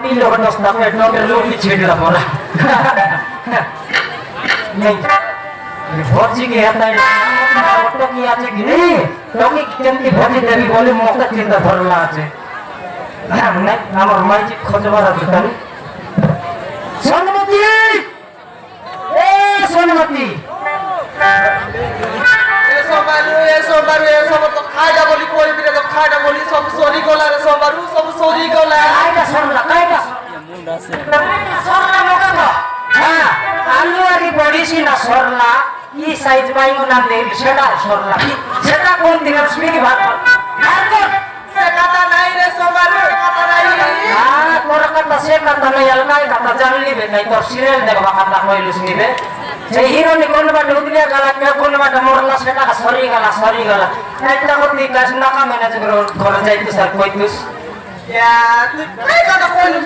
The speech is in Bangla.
पिलो दस्ता में डॉक्टर लोग भी छेड़ बोला नहीं भौजी के आता है फोटो की आचे कि नहीं टोकी केमती भौजी देवी बोले मौका चिंता धरला आचे नहीं আমার মাইজি খোঁজবার আছে তাই সোনমতি এ সোনমতি এসো তো খাইডা বলি কই দিলে তো খাইডা বলি সব সরি গলা রে সবারু সব সরি গলা কাইটা মুন্ডা আছে সরলা মোকা তো হ্যাঁ আলু আরি বড়িছি না সরলা ই সাইজ বাইও নাম দেই সেটা সরলা সেটা কোন দিন স্পিকি ভাত সে কথা নাই রে সবারু কথা নাই তোর কথা সে কথা নাই আলগাই কথা জানলি বে নাই তোর সিরিয়াল দেখবা কথা কইলুস নিবে সেই হিরোনি কোন বাট উদলিয়া গলা কে কোন বাট মরলা সেটা সরি গলা একটা করতে কাজ না কামে না যে ঘরে যাইতে স্যার কইতুস ইয়া তুই কাই কথা কইলু